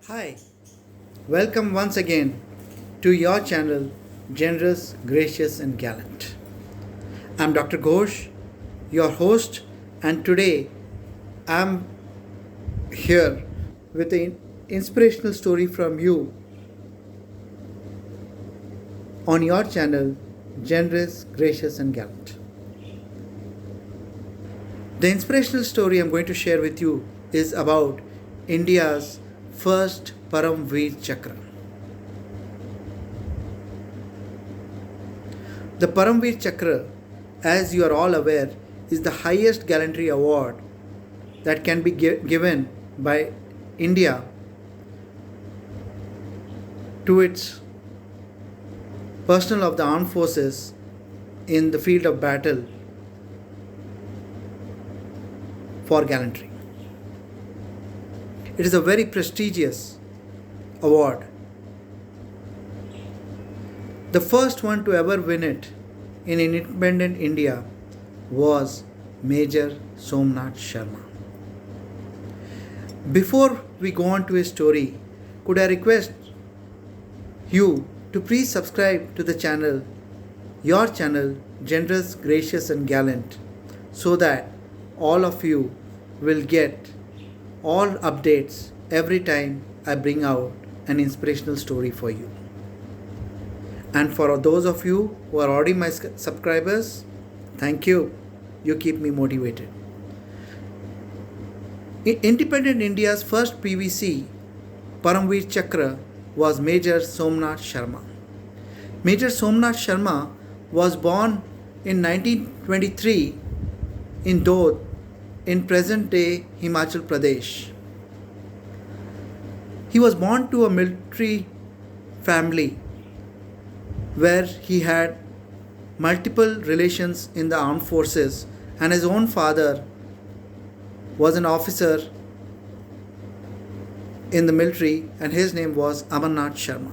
Hi, welcome once again to your channel, Generous, Gracious, and Gallant. I'm Dr. Ghosh, your host, and today I'm here with an inspirational story from you on your channel, Generous, Gracious, and Gallant. The inspirational story I'm going to share with you is about India's first Paramveer Chakra. The Paramveer Chakra, as you are all aware, is the highest gallantry award that can be given by India to its personnel of the armed forces in the field of battle for gallantry. It is a very prestigious award. The first one to ever win it in independent India was Major Somnath Sharma. Before we go on to his story, could I request you to please subscribe to the channel, your channel, Generous, Gracious, and Gallant, so that all of you will get all updates every time I bring out an inspirational story for you. And for those of you who are already my subscribers, thank you. You keep me motivated. Independent India's first PVC, Paramveer Chakra, was Major Somnath Sharma. Major Somnath Sharma was born in 1923 in Dodh in present day Himachal Pradesh. He was born to a military family where he had multiple relations in the armed forces, and his own father was an officer in the military, and his name was Amarnath Sharma.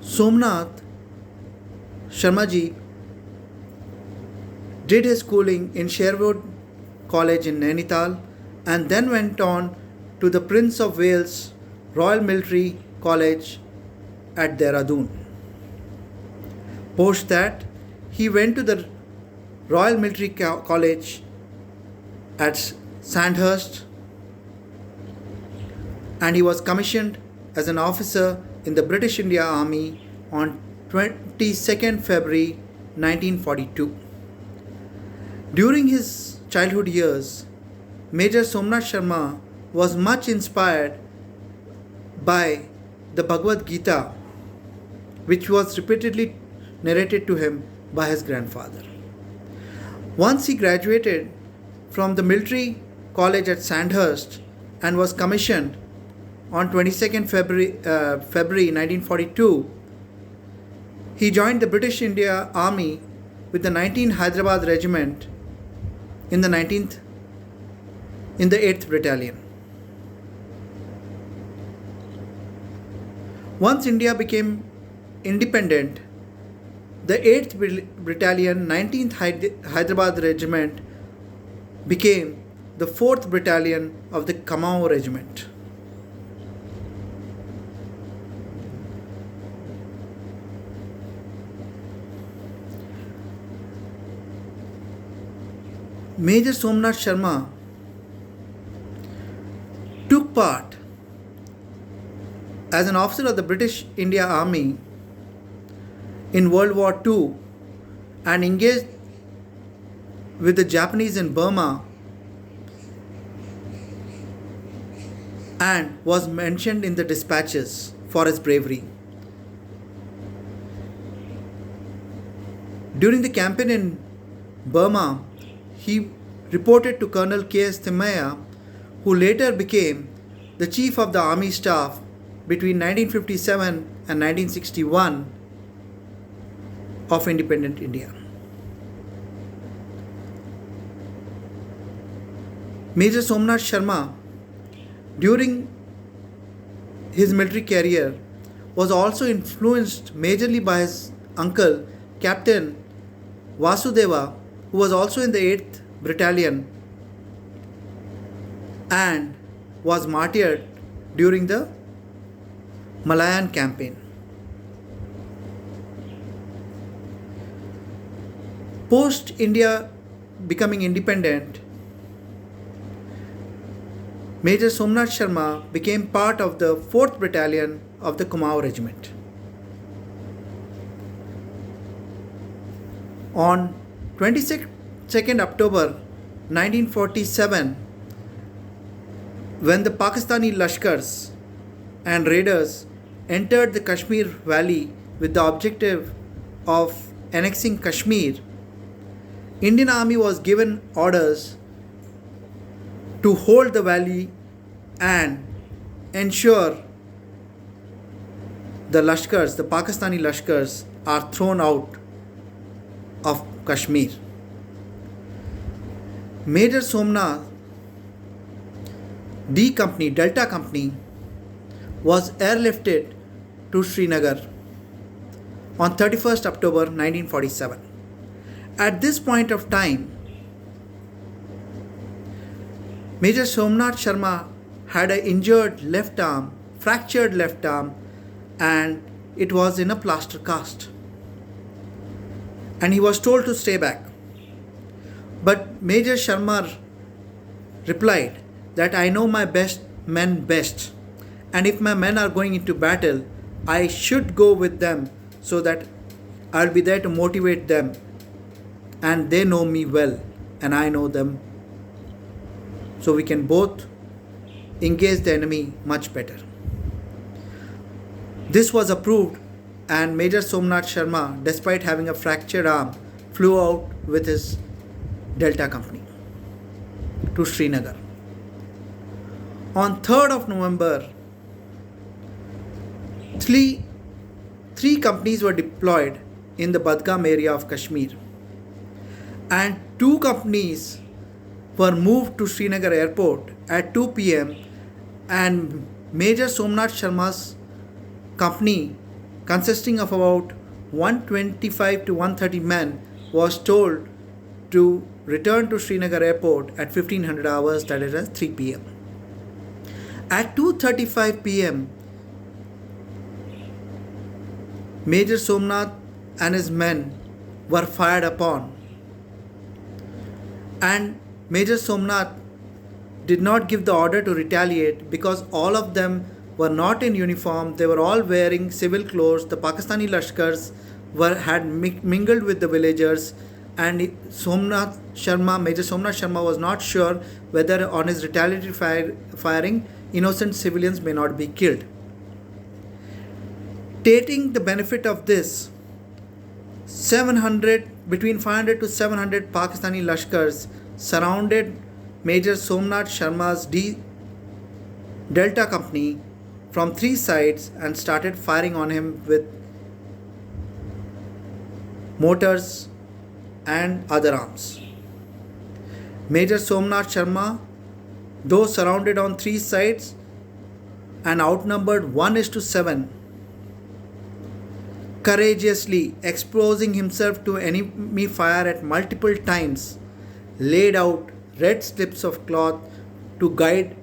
Somnath Sharmaji did his schooling in Sherwood College in Nainital and then went on to the Prince of Wales Royal Military College at Dehradun. Post that, he went to the Royal Military College at Sandhurst and he was commissioned as an officer in the British India Army on 22nd February 1942. During his childhood years, Major Somnath Sharma was much inspired by the Bhagavad Gita, which was repeatedly narrated to him by his grandfather. Once he graduated from the military college at Sandhurst and was commissioned on 22nd February 1942, he joined the British India Army with the 19th Hyderabad Regiment in the 8th Battalion. Once India became independent, the 8th Battalion, 19th Hyderabad Regiment became the 4th Battalion of the Kumaon Regiment. Major Somnath Sharma took part as an officer of the British India Army in World War II and engaged with the Japanese in Burma and was mentioned in the dispatches for his bravery. During the campaign in Burma, he reported to Colonel K.S. Thimayya, who later became the Chief of the Army Staff between 1957 and 1961 of independent India. Major Somnath Sharma, during his military career, was also influenced majorly by his uncle, Captain Vasudeva, who was also in the 8th Battalion and was martyred during the Malayan campaign. Post India becoming independent, Major Somnath Sharma became part of the 4th Battalion of the Kumaon Regiment. On 22nd October 1947, when the Pakistani Lashkars and raiders entered the Kashmir Valley with the objective of annexing Kashmir, Indian Army was given orders to hold the valley and ensure the Lashkars, the Pakistani Lashkars, are thrown out of Kashmir. Major Somnath D Company, Delta Company, was airlifted to Srinagar on 31st October 1947. At this point of time, Major Somnath Sharma had an injured left arm, fractured left arm, and it was in a plaster cast. And he was told to stay back. But Major Sharma replied that I know my men best, and if my men are going into battle, I should go with them so that I'll be there to motivate them, and they know me well and I know them, so we can both engage the enemy much better. This was approved, and Major Somnath Sharma, despite having a fractured arm, flew out with his Delta Company to Srinagar. On 3rd of November, three companies were deployed in the Badgam area of Kashmir, and 2 companies were moved to Srinagar airport at 2 p.m. and Major Somnath Sharma's company, consisting of about 125 to 130 men, was told to return to Srinagar airport at 1500 hours, that is at 3 p.m. At 2:35 p.m., Major Somnath and his men were fired upon, and Major Somnath did not give the order to retaliate because all of them were not in uniform. They were all wearing civil clothes. The Pakistani Lashkars had mingled with the villagers, and Major Somnath Sharma was not sure whether on his retaliatory firing innocent civilians may not be killed. Taking the benefit of this, between 500 to 700 Pakistani Lashkars surrounded Major Somnath Sharma's Delta Company from 3 sides and started firing on him with mortars and other arms. Major Somnath Sharma, though surrounded on 3 sides and outnumbered 1:7, courageously exposing himself to enemy fire at multiple times, laid out red slips of cloth to guide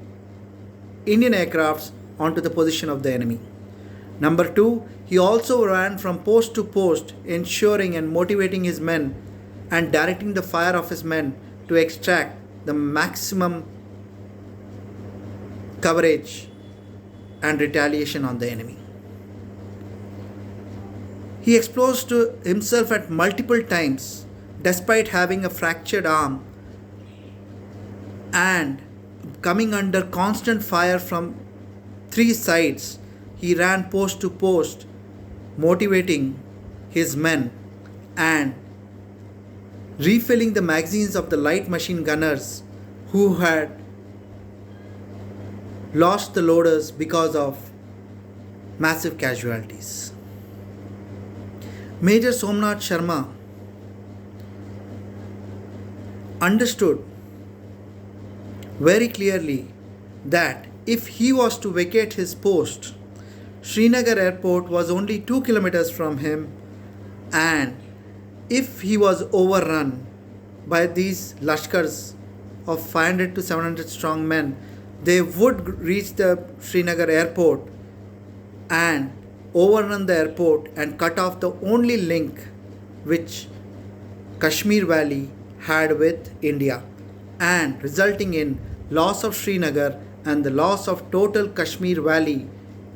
Indian aircrafts onto the position of the enemy. Number 2, he also ran from post to post, ensuring and motivating his men and directing the fire of his men to extract the maximum coverage and retaliation on the enemy. He exposed himself at multiple times despite having a fractured arm and coming under constant fire from 3 sides. He ran post to post, motivating his men and refilling the magazines of the light machine gunners who had lost the loaders because of massive casualties. Major Somnath Sharma understood very clearly that if he was to vacate his post, Srinagar airport was only 2 kilometers from him, and if he was overrun by these Lashkars of 500 to 700 strong men, They would reach the Srinagar airport and overrun the airport and cut off the only link which Kashmir Valley had with India, and resulting in loss of Srinagar and the loss of total Kashmir Valley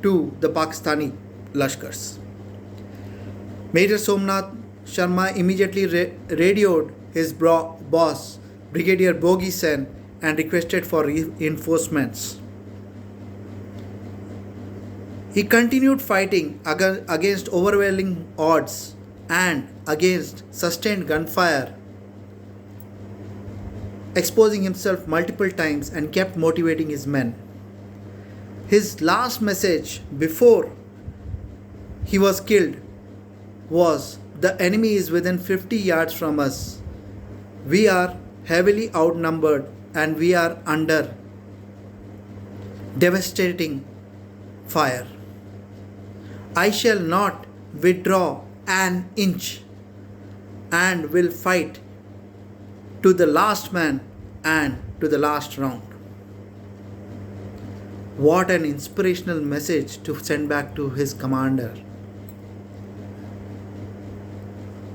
to the Pakistani Lashkars. Major Somnath Sharma immediately radioed his boss, Brigadier Bogi Sen, and requested for reinforcements. He continued fighting against overwhelming odds and against sustained gunfire, exposing himself multiple times and kept motivating his men. His last message before he was killed was, "The enemy is within 50 yards from us. We are heavily outnumbered and we are under devastating fire. I shall not withdraw an inch and will fight to the last man and to the last round." What an inspirational message to send back to his commander.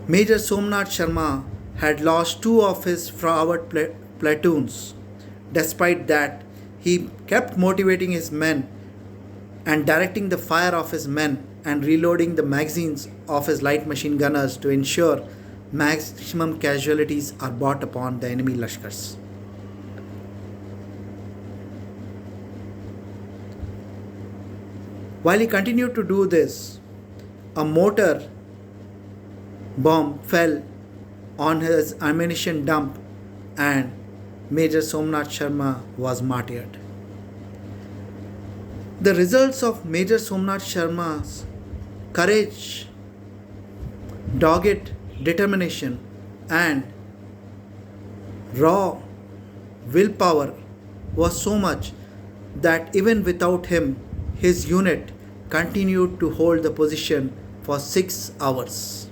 Major Somnath Sharma had lost two of his forward platoons. Despite that, he kept motivating his men and directing the fire of his men and reloading the magazines of his light machine gunners to ensure maximum casualties are brought upon the enemy Lashkars. While he continued to do this, a mortar bomb fell on his ammunition dump and Major Somnath Sharma was martyred. The results of Major Somnath Sharma's courage, dogged determination, and raw willpower was so much that even without him, his unit continued to hold the position for 6 hours.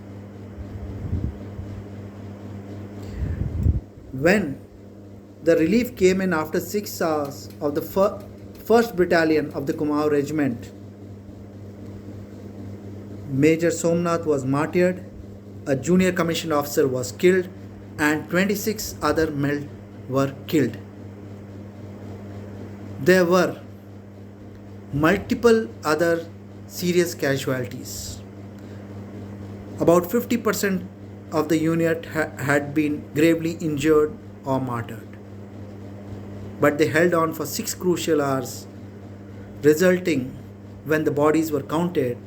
When the relief came in after 6 hours of the 1st Battalion of the Kumaon Regiment, Major Somnath was martyred, a junior commissioned officer was killed, and 26 other men were killed. There were multiple other serious casualties. About 50% of the unit had been gravely injured or martyred. But they held on for 6 crucial hours, resulting, when the bodies were counted,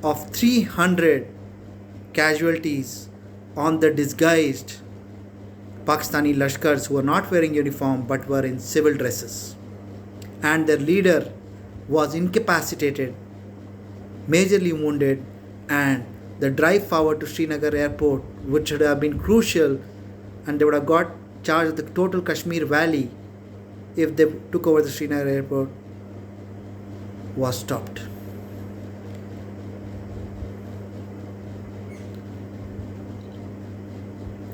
of 300 casualties on the disguised Pakistani Lashkars who were not wearing uniform but were in civil dresses. And their leader was incapacitated, majorly wounded, and the drive forward to Srinagar airport, which would have been crucial, and they would have got charge of the total Kashmir Valley if they took over the Srinagar airport, was stopped.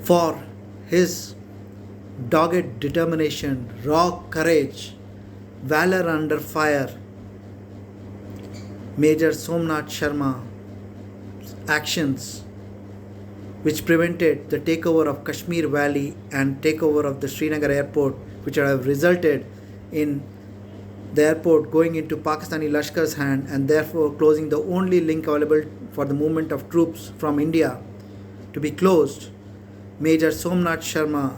For his dogged determination, raw courage, valor under fire, Major Somnath Sharma's actions, which prevented the takeover of Kashmir Valley and takeover of the Srinagar airport, which would have resulted in the airport going into Pakistani Lashkar's hand and therefore closing the only link available for the movement of troops from India to be closed. Major Somnath Sharma,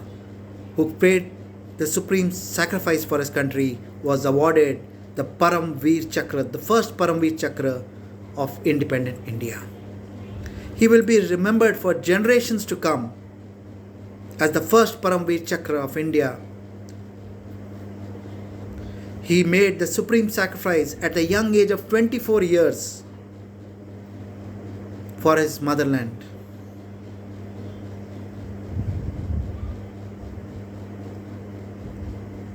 who paid the supreme sacrifice for his country, was awarded the Param Veer Chakra, the first Param Veer Chakra of independent India. He will be remembered for generations to come as the first Param Veer Chakra of India. He made the supreme sacrifice at a young age of 24 years for his motherland.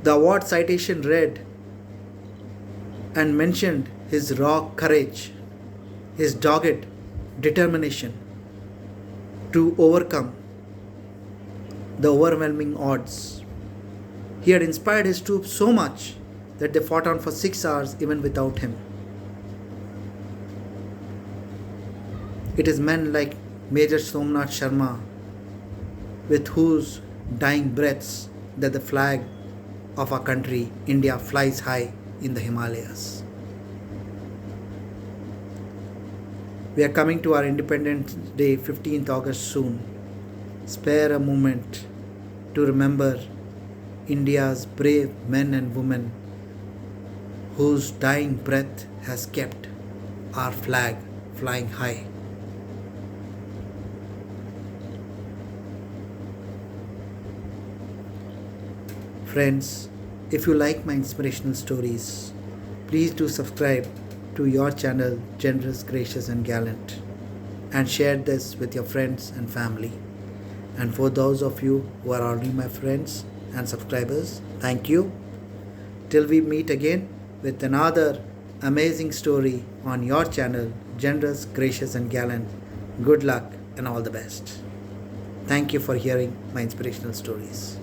The award citation read and mentioned his raw courage, his dogged determination to overcome the overwhelming odds. He had inspired his troops so much that they fought on for 6 hours even without him. It is men like Major Somnath Sharma, with whose dying breaths that the flag of our country, India, flies high in the Himalayas. We are coming to our Independence Day, 15th August soon. Spare a moment to remember India's brave men and women whose dying breath has kept our flag flying high. Friends, if you like my inspirational stories, please do subscribe to your channel Generous, Gracious and Gallant, and share this with your friends and family. And for those of you who are already my friends and subscribers, thank you. Till we meet again with another amazing story on your channel Generous, Gracious and Gallant. Good luck and all the best. Thank you for hearing my inspirational stories.